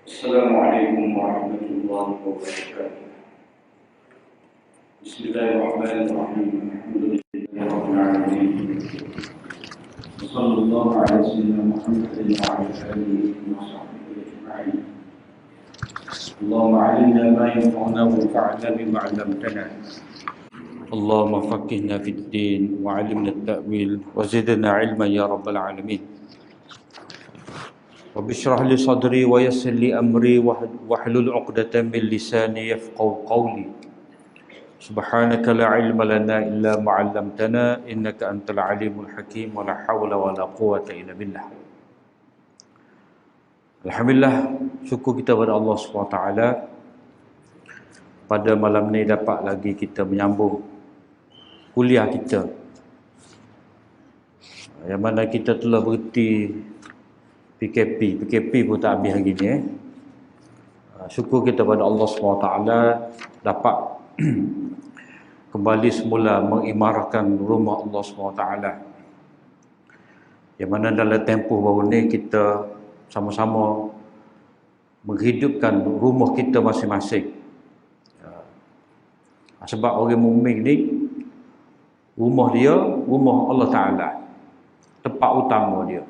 السلام عليكم ورحمة الله وبركاته. بسم الله الرحمن الرحيم. الحمد لله رب العالمين. وصلى الله على سيدنا محمد وعلى آله وصحبه أجمعين. اللهم علمنا ما ينفعنا وانفعنا بما علمتنا. اللهم فقهنا في الدين وعلمنا التأويل وزدنا علما يا رب العالمين. رب اشرح لي صدري ويسر لي أمري واحلل عقدة من لساني يفقهوا قولي. سبحانك لا علم لنا إلا ما علمتنا إنك أنت العليم الحكيم ولا حول ولا قوة إلا بالله. Alhamdulillah, syukur kita kepada Allah SWT. Pada malam ni dapat lagi kita menyambung kuliah kita, yang mana kita telah berhenti PKP pun tak habis lagi ni. Syukur kita pada Allah SWT dapat kembali semula mengimarahkan rumah Allah SWT, yang mana dalam tempoh baru ni kita sama-sama menghidupkan rumah kita masing-masing. Sebab orang mukmin ni rumah dia, rumah Allah Ta'ala, tempat utama dia.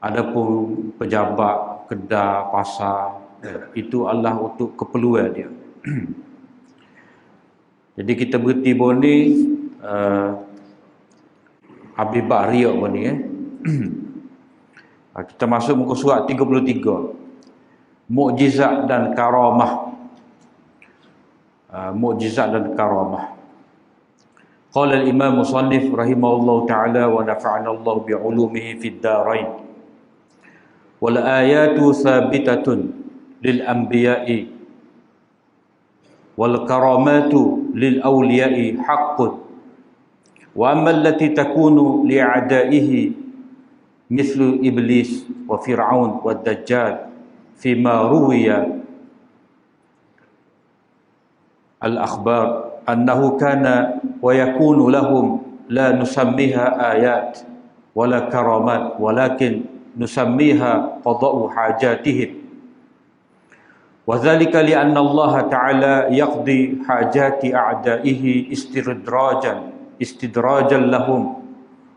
Adapun pejabat, kedai, pasar, itu adalah untuk keperluan dia. Jadi kita berhenti baru ni habis bab riak baru ni. Kita masuk muka surat 33, Mukjizat dan Karamah. Mukjizat dan Karamah. Qala al-Imam Musannif rahimahullah ta'ala wa nafa'ana Allah bi'ulumihi fid darain. Wal ayatu thabitatun lil anbiya'i wal karamatu lil awliya'i haqqun, wa amma allati takunu li a'da'ihi mithlu iblis wa fir'aun wa dajjal fima ruwiya al akhbar annahu kana wa yakunu lahum la nusammiha ayat wala karamat walakin nusammiha qada'u hajatihim, wa dhalika li anna Allah ta'ala yaqdi hajati a'da'ihi istidrajan lahum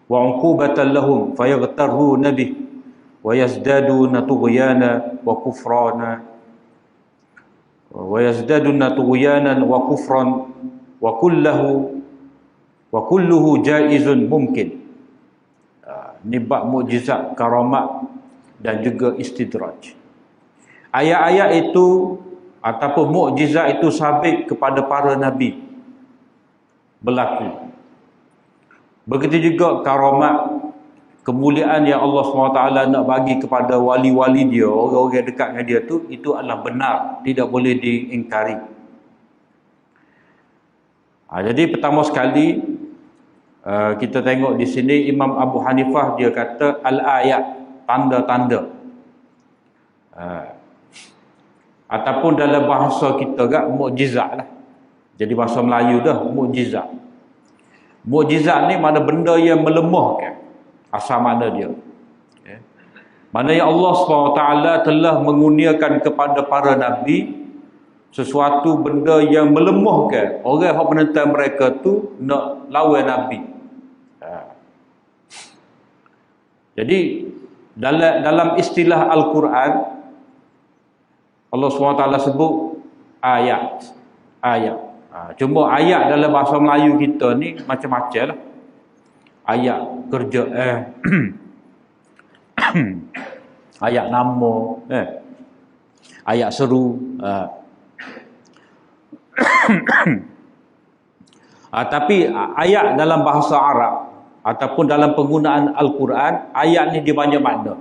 wa 'uqubatan lahum fayaghtarruna bih wa yazdaduna tughyana wa kufrana wa kufran wa kulluhu jaizun mumkin. Ni bab mukjizat, karamat dan juga istidraj. Ayat-ayat itu ataupun mukjizat itu sabit kepada para nabi berlaku. Begitu juga karamat, kemuliaan yang Allah SWT nak bagi kepada wali-wali dia, orang-orang dekat dengan dia tu, itu adalah benar, tidak boleh diingkari. Jadi pertama sekali kita tengok di sini Imam Abu Hanifah dia kata al-ayat, tanda-tanda. Ataupun dalam bahasa kita kan mukjizat lah. Jadi bahasa Melayu dah mukjizat. Mukjizat ni mana benda yang melemahkan. Asal mana dia. Mana yang Allah SWT telah mengurniakan kepada para nabi sesuatu benda yang melemahkan orang yang menentang mereka tu nak lawan nabi. Jadi dalam istilah Al-Quran, Allah SWT sebut ayat. Cuma ayat dalam bahasa Melayu kita ni macam-macam lah. Ayat kerja, ayat nama, ayat seru. Tapi ayat dalam bahasa Arab ataupun dalam penggunaan Al-Quran, ayat ni dia banyak makna.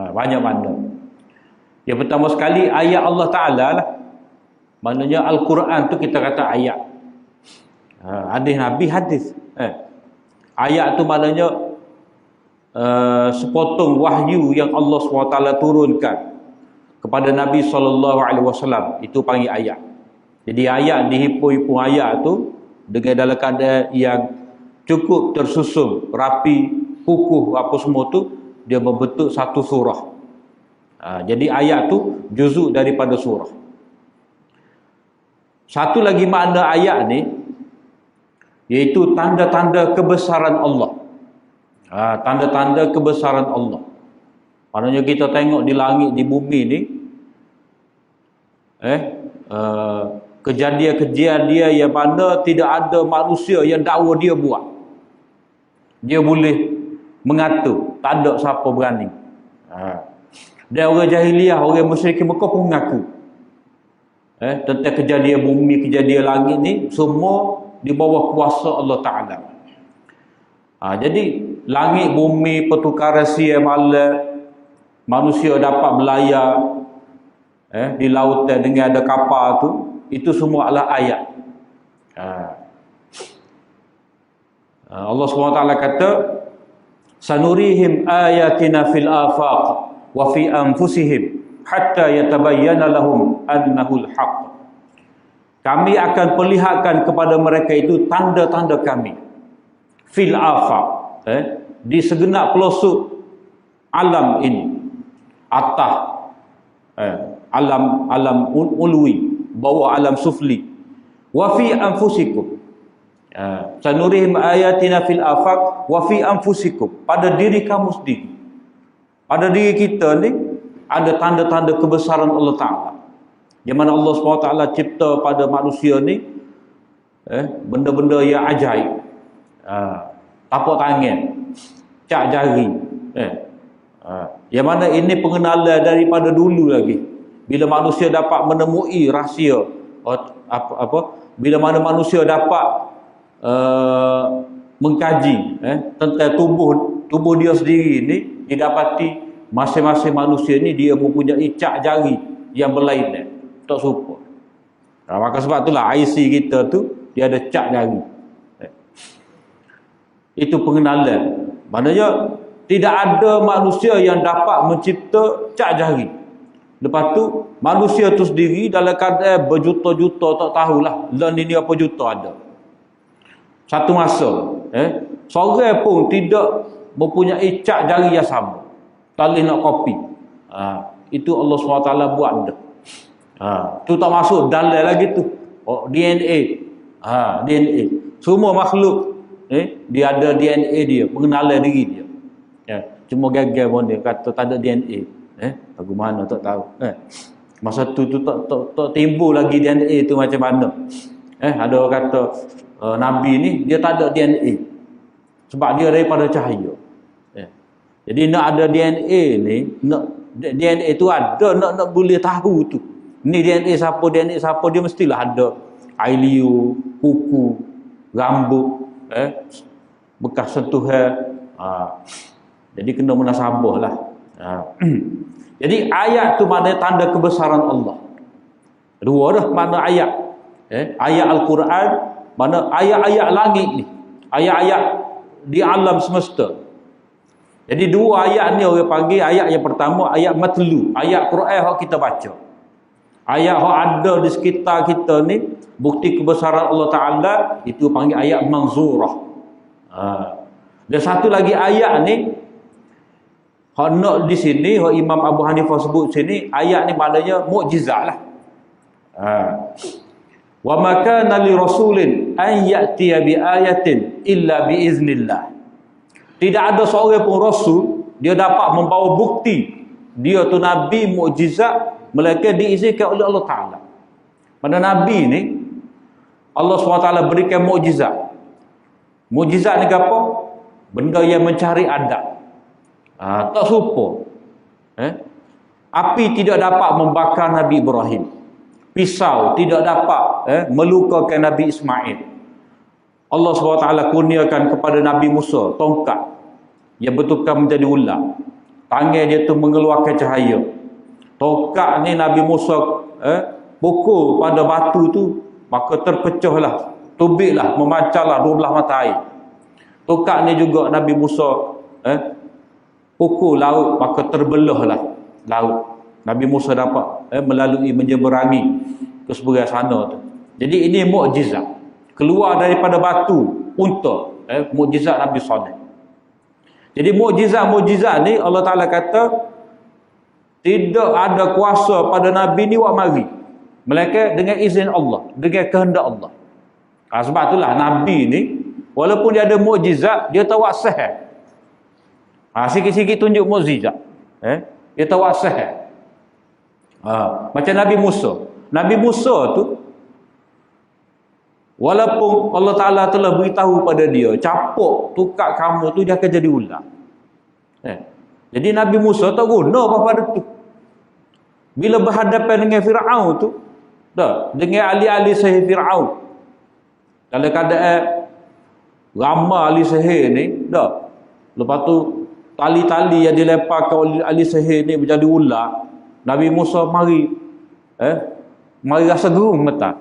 Banyak makna. Yang pertama sekali ayat Allah Ta'ala lah. Maknanya Al-Quran tu kita kata ayat. Hadis Nabi, hadis. Ayat tu maknanya sepotong wahyu yang Allah SWT turunkan kepada Nabi SAW. Itu panggil ayat. Jadi ayat dihimpun-himpun ayat tu dengan dalam keadaan yang cukup tersusun, rapi, kukuh, apa semua tu, dia membentuk satu surah. Jadi ayat tu juzuk daripada surah. Satu lagi makna ayat ni, iaitu tanda-tanda kebesaran Allah. Tanda-tanda kebesaran Allah. Maknanya kita tengok di langit, di bumi ni, kejadian-kejadian yang mana tidak ada manusia yang dakwa dia buat. Dia boleh mengatur, tak ada siapa berani. Dan orang jahiliah, orang musyrik Mekah pun mengaku tentang kejadian bumi, kejadian langit ni semua di bawah kuasa Allah Ta'ala. Jadi langit, bumi, pertukaran siang malam, manusia dapat berlayar di lautan dengan ada kapal tu, itu semua adalah ayat. Allah SWT kata, sanurihim ayatina fil afaq wa fi anfusihim hatta yatabayyana lahum annahu al-haq. Kami akan perlihatkan kepada mereka itu tanda-tanda kami fil afaq, di segenap pelosok alam ini, atas alam ulwi, bawah alam sufli, wa fi anfusikum, sanurihim ayatina fil afaq wa fi anfusikum, pada diri kamu sendiri, pada diri kita ni ada tanda-tanda kebesaran Allah Ta'ala, di mana Allah SWT cipta pada manusia ni benda-benda yang ajaib, tapak tangan, cak jari, yang mana ini pengenalan daripada dulu lagi, bila manusia dapat menemui rahsia bila mana manusia dapat mengkaji tentang tubuh dia sendiri ni, didapati masing-masing manusia ni dia mempunyai cak jari yang berlainan, tak serupa. Maka sebab itulah IC kita tu dia ada cak jari. Itu pengenalan. Maknanya tidak ada manusia yang dapat mencipta cak jari. Lepas tu manusia tu sendiri dalam keadaan berjuta-juta, tak tahulah lan ini apa juta ada. Satu masa seorang pun tidak mempunyai cak jari yang sama, tak boleh nak kopi. Itu Allah SWT buat dah. Tu tak masuk dalil lagi tu. DNA. DNA. Semua makhluk dia ada DNA dia, pengenalan diri dia. Cuma gagal pun dia kata tak ada DNA. Lagu mana tak tahu. Masa tu tak timbul lagi DNA tu macam mana. Ada orang kata Nabi ni dia tak ada DNA. Sebab dia daripada cahaya. Jadi nak ada DNA ni, DNA tu ada, nak boleh tahu tu. Ni DNA siapa, dia mestilah ada air liur, kuku, rambut, bekas sentuhan. Jadi kena munasabah lah. Jadi ayat tu maknanya tanda kebesaran Allah. Dua dah makna ayat. Ayat Al-Quran, mana ayat-ayat langit ni, ayat-ayat di alam semesta. Jadi dua ayat ni orang panggil ayat yang pertama ayat matlu, ayat Quran yang kita baca. Ayat yang ada di sekitar kita ni, bukti kebesaran Allah Ta'ala, itu panggil ayat manzurah. Dan satu lagi ayat ni, nak di sini, Imam Abu Hanifah sebut sini, ayat ni maknanya mukjizat lah. Wa ma kana li rasulin an ya'tiya bi ayatin illa bi iznillah. Tidak ada seorang pun rasul dia dapat membawa bukti dia tu nabi mukjizat melainkan diizinkan oleh Allah Taala. Pada nabi ni Allah SWT berikan mukjizat. Mukjizat ni apa? Benda yang mencari adab. Tak serupa. Api tidak dapat membakar Nabi Ibrahim. Pisau tidak dapat melukakan Nabi Ismail. Allah SWT kurniakan kepada Nabi Musa tongkat yang bertukar menjadi ular. Tangan dia tu mengeluarkan cahaya. Tongkat ni Nabi Musa pukul pada batu tu, maka terpecahlah, tubiklah, memancarlah 12 mata air. Tongkat ni juga Nabi Musa pukul laut, maka terbelahlah laut. Nabi Musa dapat melalui menyeberangi ke seberang sana tu. Jadi ini mukjizat. Keluar daripada batu unta, mukjizat Nabi Saleh. Jadi mukjizat-mukjizat ni Allah Taala kata Tidak ada kuasa pada Nabi ni buat mari. Melainkan dengan izin Allah, dengan kehendak Allah. Sebab itulah Nabi ni, walaupun dia ada mukjizat, dia tak buat sihir. Sikit-sikit tunjuk mukjizat. Dia tak buat sihir. Macam Nabi Musa. Nabi Musa tu, walaupun Allah Ta'ala telah beritahu pada dia, capuk tukar kamu tu dia akan jadi ular. Jadi Nabi Musa tak guna apa-apa pada tu. Bila berhadapan dengan Fir'aun tu, dengan ahli-ahli sihir Fir'aun, dalam keadaan ramai ahli sihir ni, lepas tu tali-tali yang dilemparkan oleh ahli sihir ni menjadi ular, Nabi Musa mari rasa gerung mata.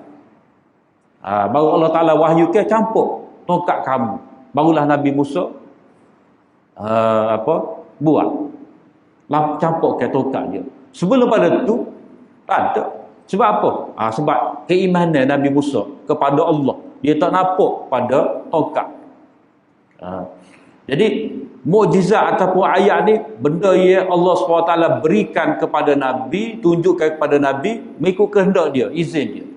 Baru Allah Ta'ala wahyukan campur tongkat kamu. Barulah Nabi Musa buat campurkan tongkat dia. Sebelum pada tu tak ada. Sebab apa? Sebab keimanan Nabi Musa kepada Allah, dia tak nampak pada tongkat. Jadi mukjizat ataupun ayat ni benda yang Allah SWT berikan kepada Nabi, tunjukkan kepada Nabi mengikut kehendak dia, izin dia.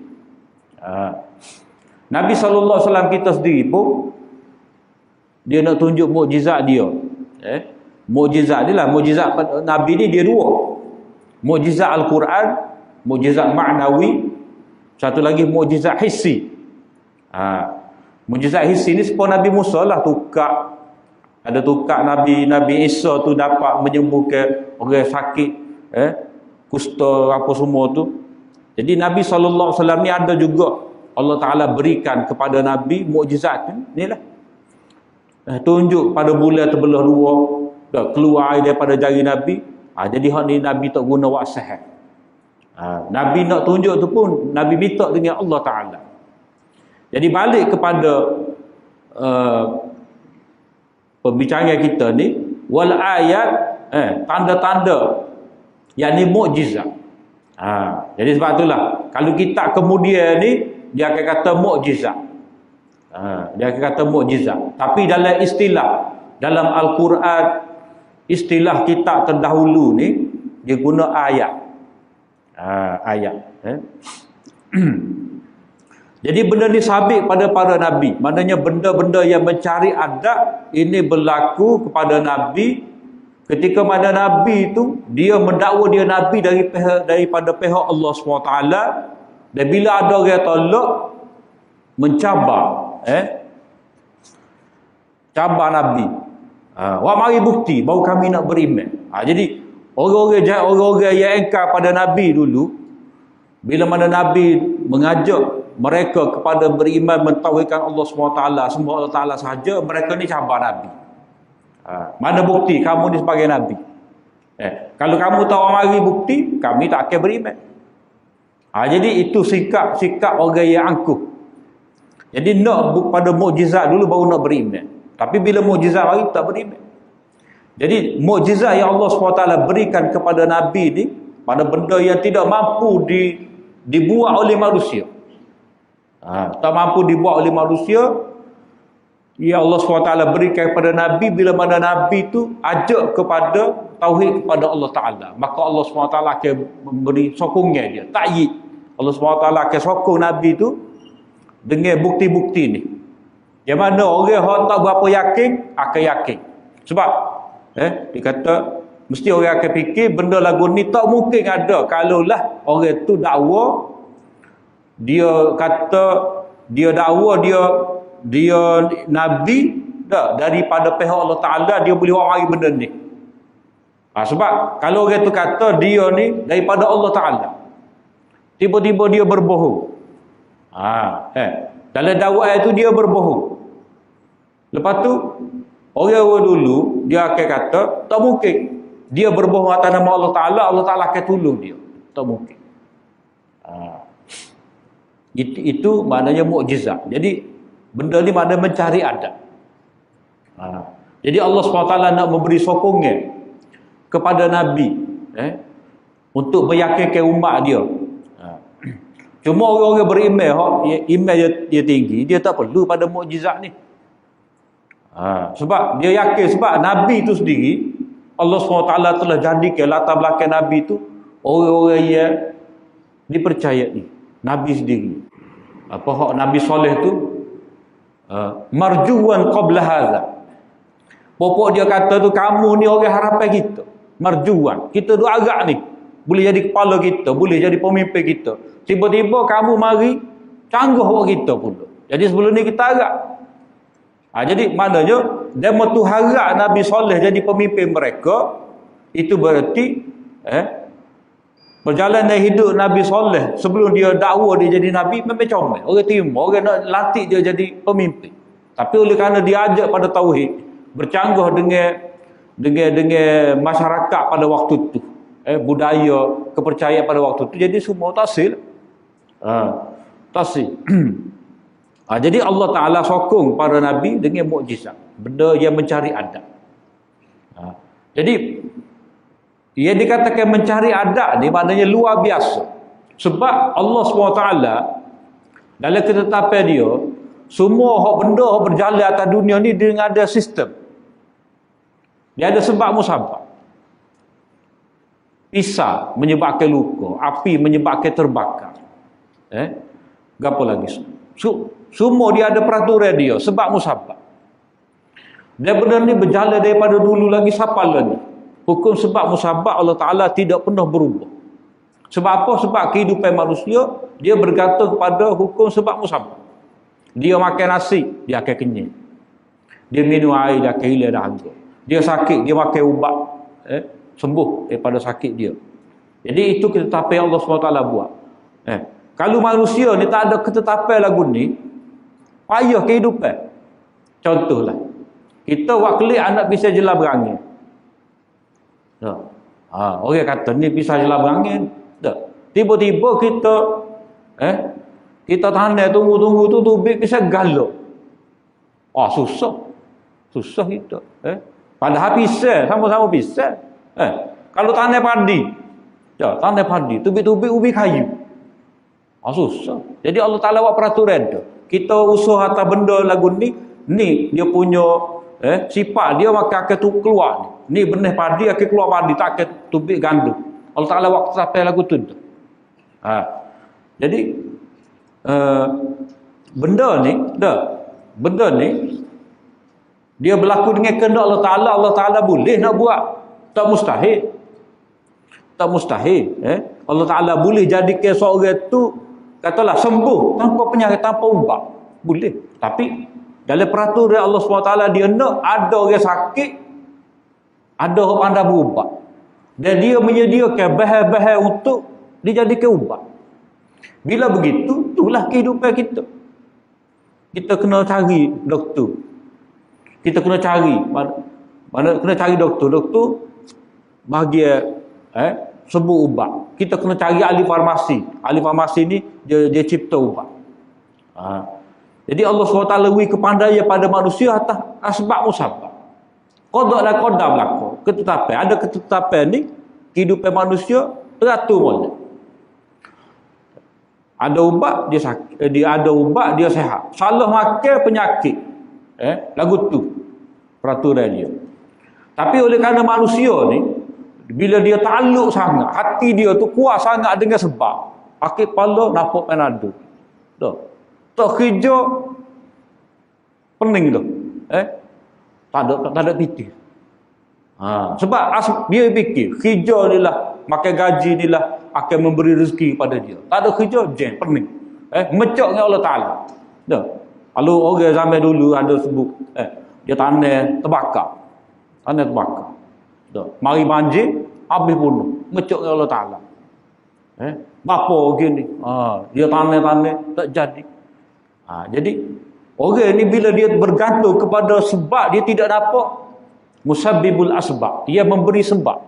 Nabi SAW kita sendiri pun dia nak tunjuk mukjizat dia. Mukjizat ni lah, mukjizat Nabi ni dia dua. Mukjizat Al-Quran, mukjizat ma'nawi, satu lagi mukjizat hissi. Mukjizat hissi ni seperti Nabi Musa lah, tukar. Ada tukar Nabi Isa tu dapat menyembuhkan orang sakit, kusta apa semua tu. Jadi Nabi SAW ni ada juga Allah Ta'ala berikan kepada Nabi mukjizat ni lah. Tunjuk pada bulan terbelah dua, keluar air daripada jari Nabi. Jadi hak ni Nabi tak guna buat sihir. Nabi nak tunjuk tu pun Nabi minta dengan Allah Ta'ala. Jadi balik kepada pembicaraan kita ni, wal ayat, tanda-tanda yang ni mukjizat. Jadi sebab itulah kalau kita kemudian ni dia akan kata mukjizat. Dia akan kata mukjizat. Tapi dalam istilah, dalam Al-Quran, istilah kita terdahulu ni dia guna ayat. Ayat. Jadi benda ni sabit pada para nabi. Maknanya benda-benda yang mencari adab ini berlaku kepada nabi ketika mana nabi itu dia mendakwa dia nabi daripada pihak Allah SWT. Dan bila ada orang tolak, mencabar cabar nabi. Wah, mari bukti baru kami nak beriman. Jadi orang-orang yang engkar pada nabi dulu, bila mana nabi mengajak mereka kepada beriman mentauhidkan Allah SWT, sembah Allah Ta'ala sahaja, mereka ni cabar nabi. Mana bukti kamu ni sebagai nabi? Kalau kamu tahu mari bukti, kami tak akan beriman. Jadi itu sikap orang yang angkuh. Jadi nak pada mukjizat dulu baru nak beriman. Tapi bila mukjizat lagi tak beriman. Jadi mukjizat yang Allah SWT berikan kepada Nabi ni, pada benda yang tidak mampu dibuat oleh manusia. Tak mampu dibuat oleh manusia, ya Allah SWT berikan kepada Nabi bila mana Nabi tu ajak kepada tauhid kepada Allah Ta'ala. Maka Allah SWT akan memberi sokongan dia, ta'yid. Allah SWT akan sokong Nabi tu dengan bukti-bukti ni. Yang mana orang yang tak berapa yakin akan yakin. Sebab dia kata mesti orang akan fikir benda lagu ni tak mungkin ada kalaulah orang tu dakwa, dia kata dia dakwa dia nabi daripada pihak Allah Ta'ala, dia boleh buat hari benda ni. Sebab kalau orang tu kata dia ni daripada Allah Ta'ala, tiba-tiba dia berbohong. Dalam dakwah itu dia berbohong. Lepas tu orang dulu dia akan kata tak mungkin dia berbohong atas nama Allah Ta'ala, Allah Ta'ala akan tolong dia. Tak mungkin. Itu maknanya mukjizat. Jadi benda ni maknanya mencari adab. Jadi Allah SWT nak memberi sokongan kepada Nabi untuk meyakinkan umat dia. Cuma orang-orang beriman, iman dia tinggi, dia tak perlu pada mukjizat ni. Sebab dia yakin, sebab Nabi itu sendiri Allah SWT telah jadikan latar belakang Nabi tu orang-orang yang dipercayai. Nabi sendiri. Apa hak Nabi Soleh tu? Marjuwan qabla hadza. Pokok dia kata tu, kamu ni orang harapan kita. Marjuwan. Kita duk agak ni. Boleh jadi kepala kita, boleh jadi pemimpin kita. Tiba-tiba kamu mari canggah orang kita pula. Jadi sebelum ni kita agak. Jadi maknanya demo tu harap Nabi Soleh jadi pemimpin mereka, itu berarti perjalanan hidup Nabi Soleh sebelum dia dakwa dia jadi Nabi memang comel. Orang terima, orang nak latih dia jadi pemimpin. Tapi oleh kerana dia ajak pada tauhid, bercanggah dengan masyarakat pada waktu itu, budaya, kepercayaan pada waktu itu, jadi semua tahsil. Tahsil. Jadi Allah Ta'ala sokong para Nabi dengan mukjizat. Benda yang mencari adab. Jadi, ia dikatakan mencari adab ni maknanya luar biasa. Sebab Allah SWT dalam ketetapan dia, semua benda yang berjalan atas dunia ni dengan ada sistem. Dia ada sebab musabab. Pisah menyebabkan luka, api menyebabkan terbakar. Apa lagi? Semua dia ada peraturan dia, sebab musabab. Dan benda ni berjalan daripada dulu lagi sampai lagi. Hukum sebab musabab Allah Ta'ala tidak pernah berubah. Sebab apa? Sebab kehidupan manusia, dia bergantung pada hukum sebab musabab. Dia makan nasi, dia akan kenyang. Dia minum air, dia akan hilang dahaga. Dia sakit, dia makan ubat, sembuh daripada sakit dia. Jadi itu ketetapan Allah SWT buat. Kalau manusia ni tak ada ketetapan lagu ni, payah kehidupan. Contohlah, kita buat klik anak pisah jelah berangin. Orang kata ni pisah jelah berangin. Tiba-tiba kita tanah tunggu-tunggu tu tubik pisah galak. Susah kita. Padahal pisah, sama-sama pisah. Kalau tanah padi, tubik-tubik ubi kayu. Susah. Jadi Allah Ta'ala buat peraturan tu. Kita usaha atas benda lagu ni dia punya sifat dia maka akan tu keluar ni benih padi akan keluar padi, tak akan tubik gandum. Allah Ta'ala buat sampai lagu tu. Jadi benda ni dia berlaku dengan kehendak Allah Ta'ala. Allah Ta'ala boleh nak buat, tak mustahil. Allah Ta'ala boleh jadikan seorang tu katalah sembuh tanpa penyakit, tanpa ubat. Boleh. Tapi dalam peraturan Allah SWT, dia nak ada orang sakit, ada orang pandai berubat. Dan dia menyediakan bahan-bahan untuk dijadikan ubat. Bila begitu, itulah kehidupan kita. Kita kena cari doktor. Kita kena cari kena cari doktor. Doktor bahagia sebut ubat. Kita kena cari ahli farmasi. Ahli farmasi ni dia cipta ubat. Jadi Allah SWT lebih kepandaian pada manusia atas asbab musabab. Qada la qada berlaku. Ketetapan, ada ketetapan ni kehidupan manusia teratur boleh. Ada ubat dia sakit, ada ubat dia sihat. Salah makan penyakit. Lagu tu peraturan dia. Tapi oleh kerana manusia ni bila dia takluk sangat, hati dia tu kuat sangat dengan sebab, pakai kepala nampak penado. Tak kerja pening tu. Tak ada fikir. Sebab dia fikir kerja ni lah, makan gaji ni lah akan memberi rezeki kepada dia. Tak ada kerja, pening. Mecok dengan Allah Ta'ala. Kalau orang zaman dulu ada sebut, dia tanah terbakar. Mari banjir, habis bunuh. Mecok dengan Allah Ta'ala. Bapa gini. Dia tanah tak jadi. Jadi orang ni bila dia bergantung kepada sebab, dia tidak dapat musabbibul asbab. Dia memberi sebab.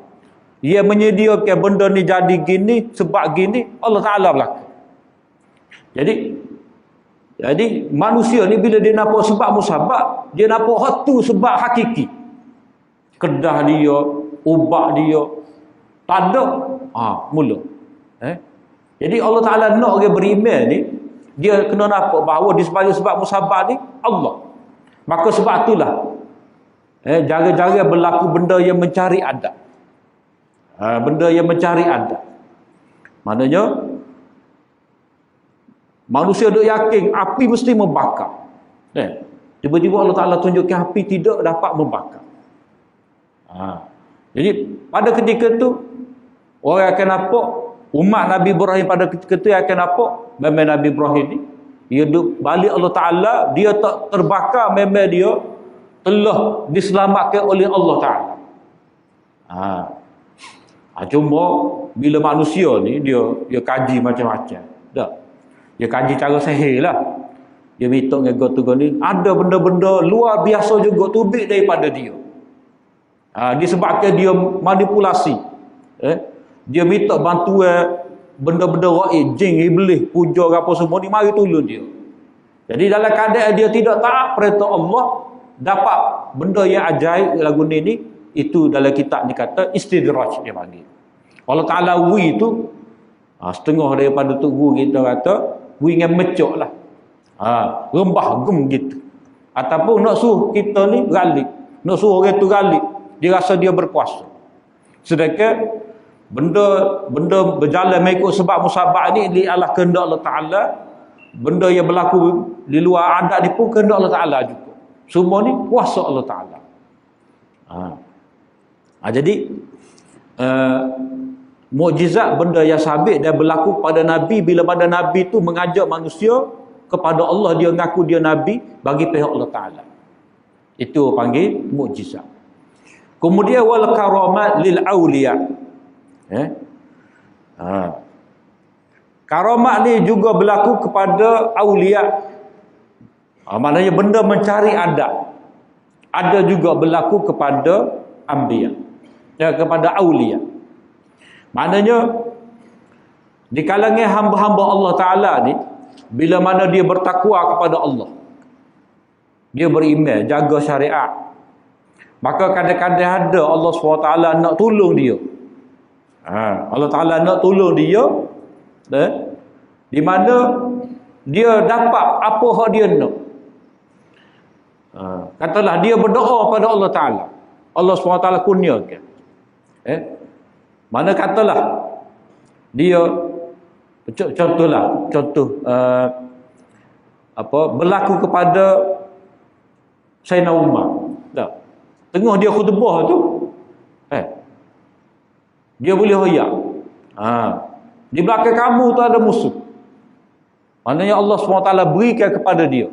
Dia menyediakan benda ni jadi gini, sebab gini, Allah Ta'ala berlaku. Jadi manusia ni bila dia nampak sebab musabab, dia nampak hatu sebab hakiki. Kedah dia, ubat dia, tak ada. Mula. Jadi Allah Ta'ala nak orang beriman ni, dia kena nampak bahawa di sebagai sebab musabab ni Allah. Maka sebab itulah Jara-jara berlaku benda yang mencari adab. Benda yang mencari adab. Maknanya manusia duk yakin api mesti membakar. Tiba-tiba Allah Ta'ala tunjukkan api tidak dapat membakar. Jadi pada ketika tu orang akan nampak umat Nabi Ibrahim pada ketika tu akan nampak memang Nabi Ibrahim ni dia duk balik Allah Ta'ala, dia tak terbakar, memang dia telah diselamatkan oleh Allah Ta'ala. Cuma bila manusia ni dia kaji macam-macam. Tak. Dia kaji cara sihir lah. Dia minta dengan gotu ni ada benda-benda luar biasa juga tubik daripada dia. Disebabkan dia manipulasi. Dia minta bantuan benda-benda gaib, jin, iblis, puja apa semua ni mari tolong dia. Jadi dalam keadaan dia tidak taat perintah Allah, dapat benda yang ajaib lagu ni itu dalam kitab ni kata istidraj dia panggil. Allah Ta'ala wi tu setengah daripada tu guru kita kata wi dengan mecok lah. Rembah gem gitu. Ataupun nak suruh kita ni galip, nak suruh orang tu galip, dia rasa dia berkuasa. Sedangkan benda berjalan mengikut sebab musabab ni di Allah kehendak Allah Ta'ala. Benda yang berlaku di luar adat ni pun kehendak Allah Ta'ala juga. Semua ni kuasa Allah Ta'ala. Jadi mukjizat benda yang sabit dan berlaku pada Nabi bila pada Nabi tu mengajak manusia kepada Allah, dia mengaku dia Nabi bagi pihak Allah Ta'ala. Itu panggil mukjizat. Kemudian wal karamat lil awliya. Karamat ni juga berlaku kepada awliya. Maknanya benda mencari adab. Ada juga berlaku kepada anbiya. Kepada awliya. Maknanya di kalangan hamba-hamba Allah Ta'ala ni, bila mana dia bertakwa kepada Allah, dia beriman, jaga syariat, maka kadang-kadang ada Allah SWT nak tolong dia. Allah Ta'ala nak tolong dia, di mana dia dapat apa yang dia nak. Katalah dia berdoa pada Allah Ta'ala, Allah SWT kurniakan. Mana katalah dia contoh berlaku kepada Sayyidina Umar. Tak. Tengah dia khutbah tu, dia boleh hoyak. Di belakang kamu tu ada musuh. Maknanya Allah SWT berikan kepada dia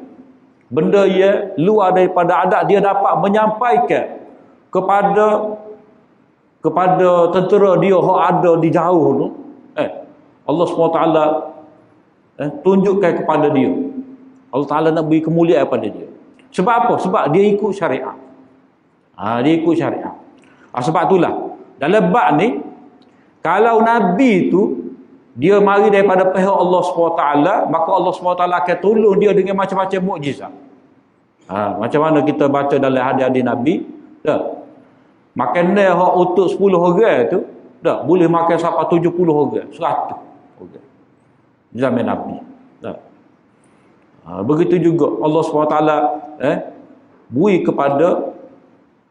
benda yang luar daripada adat, dia dapat menyampaikan kepada tentera dia yang ada di jauh tu. Allah SWT tunjukkan kepada dia. Allah Ta'ala nak beri kemuliaan kepada dia. Sebab apa? Sebab dia ikut syariat. Dia ikut syariat. Sebab itulah dalam bab ni, kalau Nabi tu dia mari daripada pihak Allah SWT, maka Allah SWT akan tolong dia dengan macam-macam mukjizat. Macam mana kita baca dalam hadis-hadis Nabi, makanan yang untuk 10 orang tu boleh makan sampai 70 orang, 100 orang zaman Nabi. Begitu juga Allah SWT beri kepada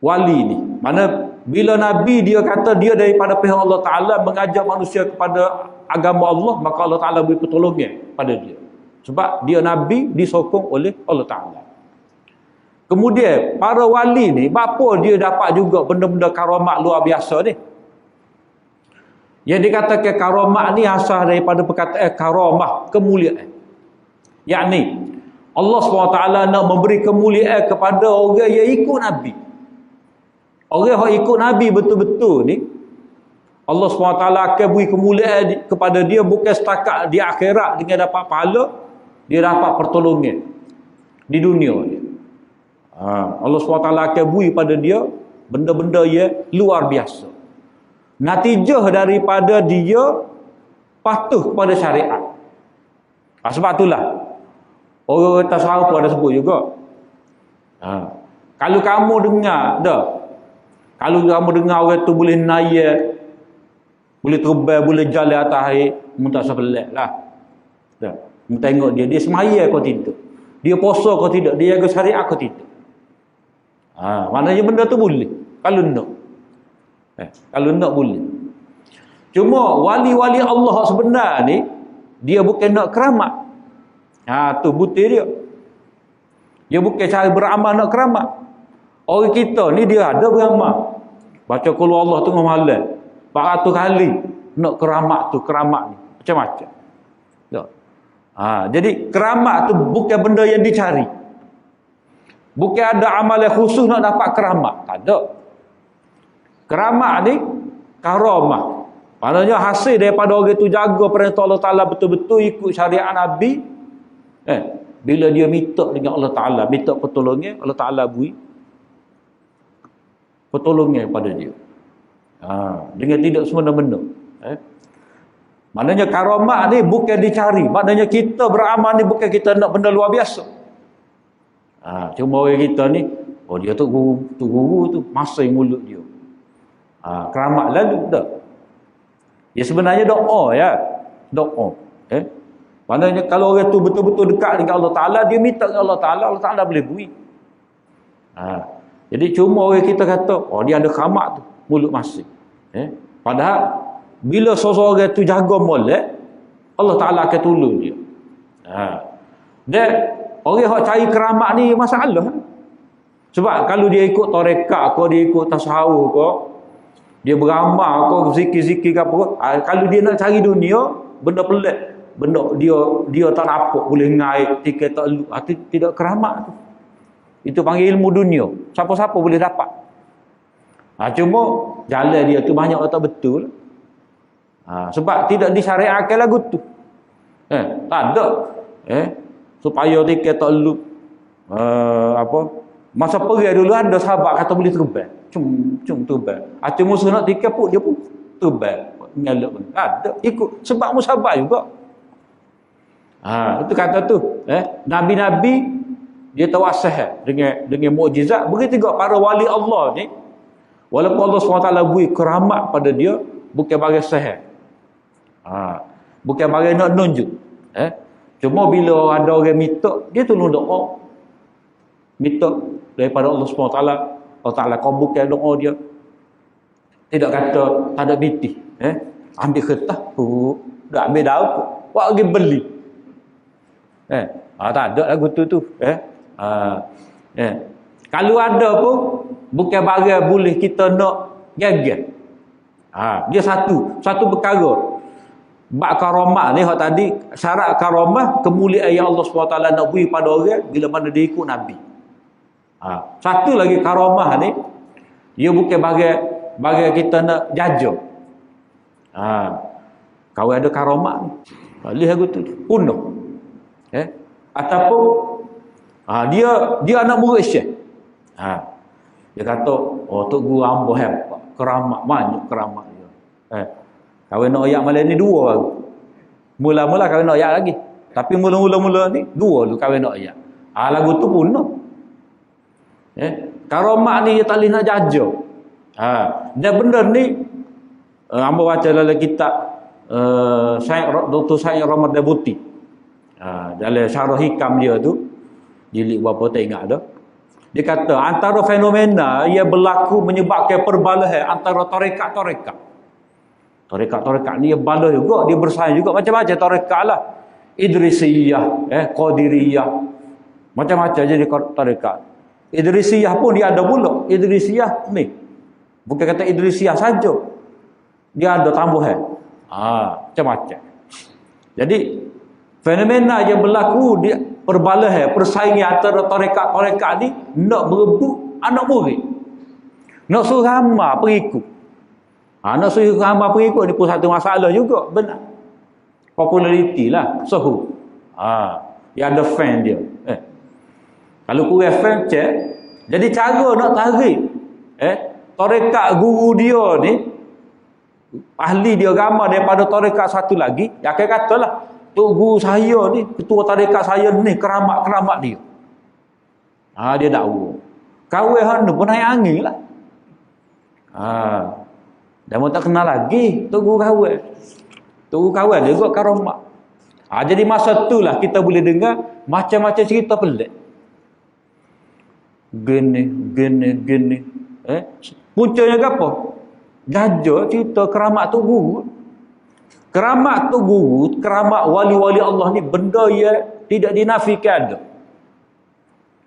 wali ni. Mana bila Nabi dia kata dia daripada pihak Allah Ta'ala mengajak manusia kepada agama Allah, maka Allah Ta'ala beri pertolongan pada dia. Sebab dia Nabi disokong oleh Allah Ta'ala. Kemudian para wali ni, apa dia dapat juga benda-benda karamat luar biasa ni. Yang dikatakan karamat ni asal daripada perkataan karamah, kemuliaan. Yakni Allah SWT nak memberi kemuliaan kepada orang yang ikut Nabi. Orang yang ikut Nabi betul-betul ni, Allah SWT akan beri kemuliaan kepada dia bukan setakat di akhirat dengan dapat pahala, dia dapat pertolongan di dunia ni. Allah SWT akan beri pada dia benda-benda yang luar biasa. Natijah daripada dia patuh kepada syariat. Sebab itulah orang tasawuf pun ada sebut juga. Kalau kamu dengar kalau kamu dengar orang tu boleh naik, boleh terbang, boleh jalan atas air, mu tak sebelah lah. Mu tengok dia semaya kau tidak, dia puasa kau tidak, dia jaga syariat kau tidak. Maknanya benda tu boleh kalau nak. Kalau nak boleh. Cuma wali-wali Allah sebenar ni dia bukan nak keramat. Tu butir dia. Dia bukan cara beramal nak keramat. Orang kita ni dia ada beramal. Baca qul Allah tengah malam 400 kali nak keramat ni. Macam-macam. Tak. Jadi keramat tu bukan benda yang dicari. Bukan ada amalan khusus nak dapat keramat. Tak ada. Keramat ni karamah. Maknanya hasil daripada orang tu jaga perintah Allah Ta'ala betul-betul ikut syariat Nabi. Bila dia minta dengan Allah Ta'ala, minta pertolongan, Allah Ta'ala beri pertolongan pada dia. Dengan tidak semena-mena. Maknanya karamah ni bukan dicari. Maknanya kita beramal ni bukan kita nak benda luar biasa. Cuma orang kita ni, dia tu guru tu masai mulut dia. Keramat lalu tak. Ya sebenarnya doa ya. Doa. Maknanya kalau orang tu betul-betul dekat dengan Allah Ta'ala, dia minta dengan Allah Ta'ala, Allah Ta'ala boleh beri. Jadi cuma orang kita kata, dia ada keramat tu, mulut masai. Padahal bila seseorang tu jaga molek, Allah Ta'ala akan tolong dia. Dan orang yang cari keramat ni masalah. Sebab kalau dia ikut tarekat ke, dia ikut tasawuf ke, dia beramal ke, zikir-zikir ke apa, kalau dia nak cari dunia, benda pelik, benda dia tak dapat boleh ngaik, tiket tak lu, tidak keramat tu. Itu panggil ilmu dunia. Siapa-siapa boleh dapat. Cuma jalan dia tu banyak tak betul. Sebab tidak disyariatkan lagu tu. Tak ada. Supaya tiket tak lu. Masa pergi dulu ada sahabat kata boleh terbang. Cum terbang. Cuma musuh nak tiket pun dia pun terbang. Ngelak pun. Ada. Ikut. Sebab musabak juga. Itu kata tu. Nabi-nabi dia tawasah dengan mukjizat. Begitu juga para wali Allah ni, walaupun Allah SWT beri keramat pada dia, bukan bagi sihir. Bukan bagi nak nunjuk. Cuma bila ada orang minta, dia tolong doa. Minta daripada Allah SWT, Allah Ta'ala kabulkan doa dia. Tidak kata tak ada biti. Ambil kertas, dah ambil daun, buat pergi beli. Tak ada lagu tu. Kalau ada pun bukan barang boleh kita nak gagal. Dia satu perkara. Bab karamah ni hak tadi, syarat karamah kemuliaan yang Allah SWT nak beri pada orang bila mana dia ikut Nabi. Satu lagi karamah ni, dia bukan barang kita nak jajah. Kau ada karamah ni, lihat lagu tu penuh. Ataupun dia anak murid Syekh. Dia kata, tok guru hamba hebat, keramat banyak keramat dia. Kahwin nak ayak malam ni 2 baru. Mula-mula kahwin nak ayak lagi. Tapi mula-mula ni 2 dulu kahwin nak ayak. Lagu tu penuh. Keramat ni dia tak boleh nak jajah. Dan benda ni hamba baca dalam kitab Dr. Syed Ramadan Buti. Dalam syarah hikam dia tu, jilid berapa tak ingat dah. Dia kata antara fenomena yang berlaku menyebabkan perbalahan antara tarekat-tarekat. Tarekat-tarekat ni dia balah juga, dia bersaing juga macam-macam tarekat lah. Idrisiyah, Qadiriyah. Macam-macam jadi tarekat. Idrisiyah pun dia ada pula. Idrisiyah ni. Bukan kata Idrisiyah saja. Dia ada tambahan. Macam-macam. Jadi fenomena yang berlaku dia perbalahan, persaingan antara tarekat-tarekat ni nak berebut anak murid. Nak suruh ramah pengikut. Nak suruh ramah pengikut ni pun satu masalah juga. Benar. Populariti lah. Suhu. Dia ada fan dia. Kalau kurang fan, cek. Jadi cara nak tarik tarekat guru dia ni, ahli dia ramah daripada tarekat satu lagi, dia akan katalah, tok guru saya ni, ketua tarekat saya ni, keramat-keramat dia. Dia dakwa. Kawin hang pun naik angin lah. Dah mau tak kenal lagi tok guru kawin. Tok guru kawin dia juga keramat. Jadi masa itulah kita boleh dengar macam-macam cerita pelik. Gini. Puncanya ke apa? Jaja cerita keramat Tok Guru. Keramat Tok Guru, keramat wali-wali Allah ni benda yang tidak dinafikan ada.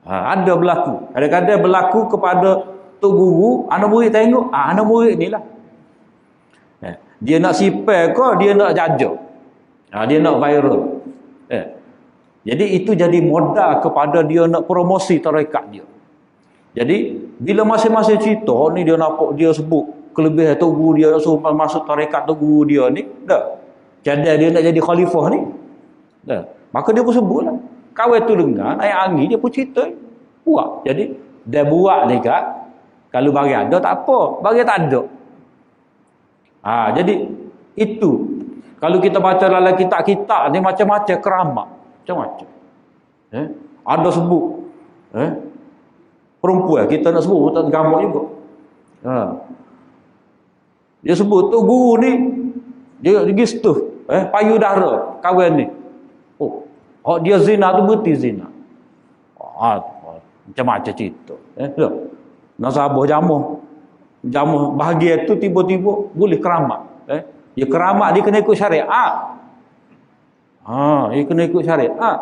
Ada berlaku. Kadang-kadang berlaku kepada Tok Guru, anak murid tengok, anak murid ni lah. Dia nak sipar ke, dia nak jaja. Dia nak viral. Jadi itu jadi modal kepada dia nak promosi tarekat dia. Jadi bila masing-masing cerita ni dia nampak dia sebut kelebihan Tok Guru dia, suruh masuk tarekat Tok Guru dia ni, dah. Jadi dia nak jadi khalifah ni. Dah. Maka dia pun sebutlah. Kawan tu dengar, naik angin dia pun cerita. Buat. Jadi dia buat ni kat, kalau bagi ada tak apa, bagi tak ada. Jadi itu kalau kita baca dalam kitab-kitab ni macam-macam keramat, macam-macam. Ada sebut perempuan kita nak sebut tak gambar juga. Dia sebut Tok Guru ni dia gistu payudara kawan ni. Dia zina tu berarti zina. Macam-macam cerita. Nasabah jamuh bahagia tu tiba-tiba boleh keramat. Dia keramat dia kena ikut syariat. Dia kena ikut syariat.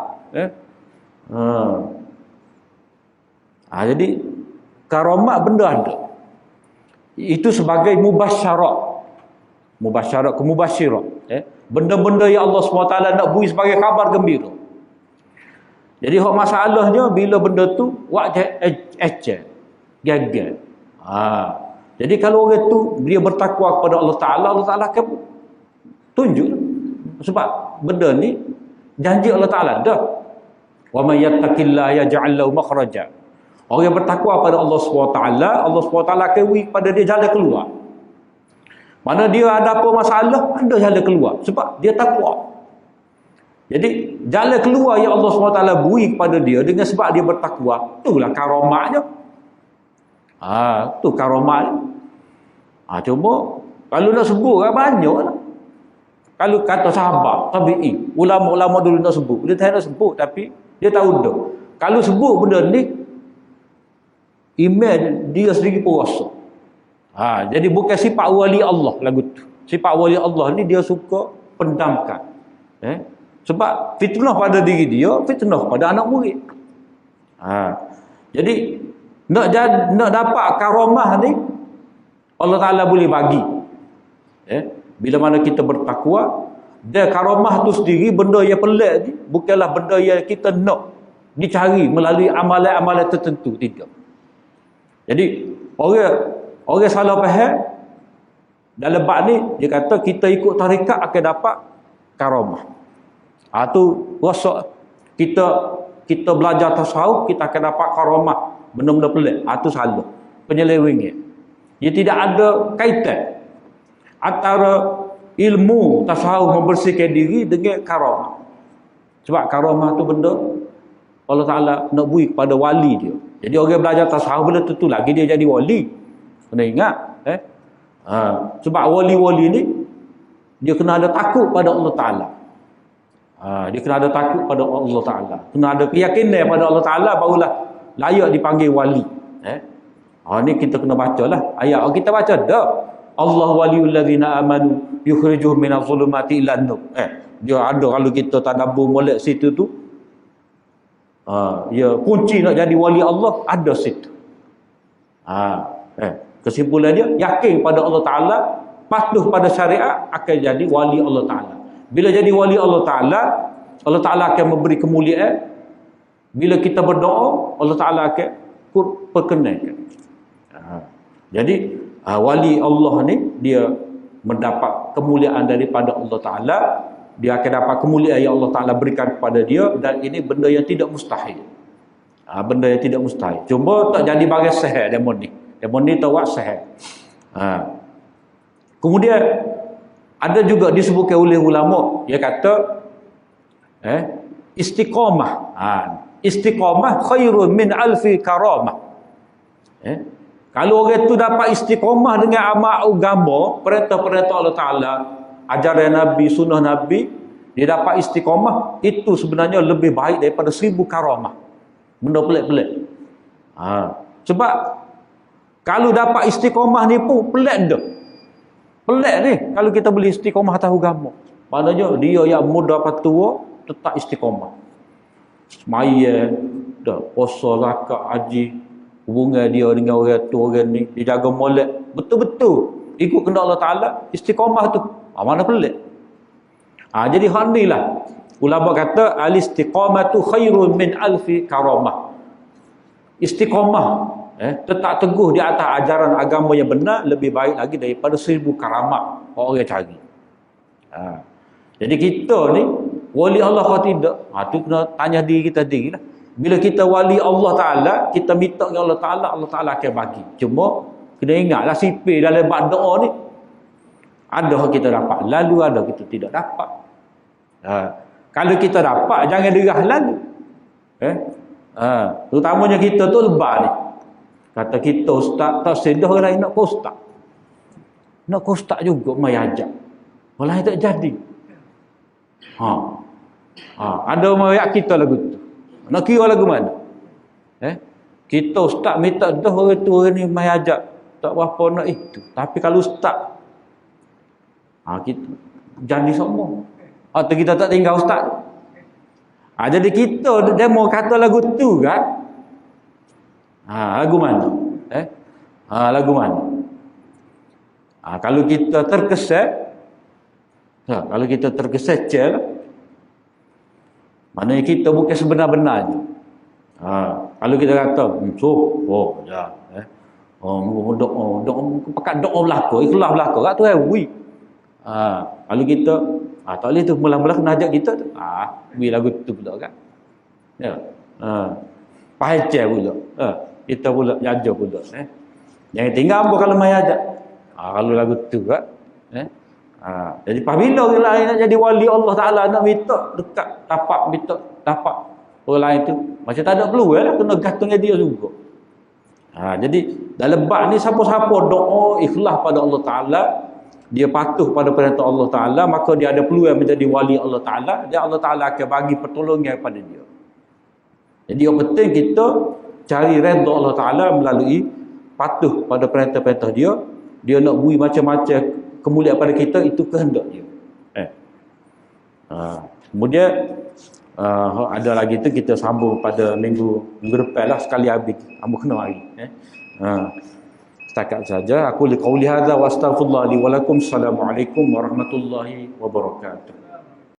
Jadi karamat benda ada. Itu sebagai mubasyarat ke mubasyirat. Benda-benda yang Allah SWT nak beri sebagai kabar gembira. Jadi hak masalahnya bila benda tu wajah gagal. Jadi kalau orang tu dia bertakwa kepada Allah Ta'ala akan tunjuk. Sebab benda ni janji Allah Ta'ala dah. Wa may yattaqillaha yaj'al lahu makhraja. Orang yang bertakwa pada Allah SWT, Allah SWT akan beri pada dia jalan keluar. Mana dia ada apa masalah, ada jalan keluar. Sebab dia takwa. Jadi jalan keluar yang Allah SWT beri kepada dia dengan sebab dia bertakwa, itulah karamatnya. Tu karamat. Cuma kalau nak sebut kan banyaklah. Kalau kata sahabat, tabi'in, ulama-ulama dulu nak sebut, dia tak nak sebut tapi dia tahu dah. Kalau sebut benda ni, iman dia sendiri pun rasa. Jadi bukan sifat wali Allah lagu tu. Sifat wali Allah ni dia suka pendamkan. Sebab fitnah pada diri dia, fitnah pada anak murid. Jadi nak dapat karamah ni Allah Ta'ala boleh bagi. Bila mana kita bertakwa, dan karamah tu sendiri benda yang pelik ni bukanlah benda yang kita nak dicari melalui amalan-amalan tertentu, tidak. Jadi orang salah faham dalam bab ni, dia kata kita ikut tarekat akan dapat karamah. Tu rosak kita belajar tasawuf kita akan dapat karamah, benda-benda pelik. Tu salah, penyelewengnya. Dia tidak ada kaitan antara ilmu tasawuf membersihkan diri dengan karamah. Sebab karamah tu benda Allah Ta'ala nak beri kepada wali dia. Jadi orang belajar tasawuf benda tu lagi dia jadi wali. Kena ingat. Sebab wali-wali ni dia kena ada takut pada Allah Ta'ala. Dia kena ada takut pada Allah Ta'ala. Kena ada keyakinan pada Allah Ta'ala, barulah layak dipanggil wali. Ni kita kena baca lah ayat. Kita baca dah. Allah waliyul ladzina amanu yukhrijuhum minadh dhulumati ilan nur. Dia ada kalau kita tadabbur molek situ tu. Kunci nak jadi wali Allah ada situ. Kesimpulan dia yakin pada Allah Ta'ala, patuh pada syariat, akan jadi wali Allah Ta'ala. Bila jadi wali Allah Ta'ala, Allah Ta'ala akan memberi kemuliaan. Bila kita berdoa, Allah Ta'ala akan perkenankan. Jadi wali Allah ni dia mendapat kemuliaan daripada Allah Ta'ala. Dia akan dapat kemuliaan yang Allah Ta'ala berikan kepada dia, dan ini benda yang tidak mustahil. Benda yang tidak mustahil. Cuma tak jadi bagai sihir demon ni. Demon ni tak buat sihir. Kemudian ada juga disebutkan oleh ulama, dia kata istiqamah. Istiqamah khairun min alfi karamah. Kalau orang tu dapat istiqamah dengan amal agama, perintah-perintah Allah Ta'ala, ajaran Nabi, sunnah Nabi, dia dapat istiqamah, itu sebenarnya lebih baik daripada 1000 karamah. Benda pelik-pelik. Sebab kalau dapat istiqamah ni pun pelik dah. Pelik ni kalau kita boleh istiqamah atas agama. Maknanya dia yang muda apa tua tetap istiqamah. Semaya, dah puasa, zakat, haji, hubungan dia dengan orang tua orang ni, dia jaga molek betul-betul ikut kehendak Allah Taala, istiqamah tu. Mana pelik. Jadi hal ni lah ulama kata al-istiqamatu khairun min alfi karamah. Istiqamah tetap teguh di atas ajaran agama yang benar lebih baik lagi daripada 1000 karamat orang cari. Jadi kita ni wali Allah atau tidak, tu kena tanya diri kita sendiri lah. Bila kita wali Allah Ta'ala, kita minta dengan Allah Ta'ala, Allah Ta'ala akan bagi. Cuma kena ingatlah sipir dalam bab doa ni, ada kita dapat lalu, ada kita tidak dapat. Kalau kita dapat, jangan derah lalu. Terutamanya kita tu lebar ni. Kata kita ustaz, tak sedar orang lain nak ke ustaz. Nak ke ustaz juga, mai ajak. Orang lain tak jadi. Ada orang rakyat kita lagu tu. Nak kira lagu mana? Kita ustaz minta dah orang tu orang ni mai ajak. Tak berapa nak itu. Tapi kalau ustaz, kita jadi semua. Atau kita tak tinggal ustaz. Jadi kita demo kata lagu tu kan. Lagu mana? Lagu mana? Kalau kita terkesan, kalau kita terkesan cel, maknanya kita bukan sebenar-benarnya. Kalau kita kata, doa pakat doa belaka, ikhlas belaka, kat tu wi. Kalau kita tak boleh tu mula-mula kena ajak kita tu. Wi lagu tu pula kan. Ya. Paheceh pula. Kita pula jaga pula. Jangan tinggal apa kalau mai ajak. Kalau lagu tu kan. Jadi apabila orang lain nak jadi wali Allah Ta'ala, nak minta dekat, dapat orang lain tu, macam tak ada peluang lah, kena gantung dia juga. Jadi dalam bab ni, siapa-siapa doa ikhlas pada Allah Ta'ala, dia patuh pada perintah Allah Ta'ala, maka dia ada peluang menjadi wali Allah Ta'ala, dan Allah Ta'ala akan bagi pertolongan kepada dia. Jadi yang penting kita cari redha Allah Ta'ala melalui patuh pada perintah-perintah dia. Dia nak beri macam-macam kemuliaan pada kita, itu kehendak dia. Kemudian ada lagi tu kita sambung pada minggu depan lah, sekali habis ambil kena hari. Setakat saja aku liqauli hadza wa astaghfirullah li wa lakum. Assalamualaikum warahmatullahi wabarakatuh.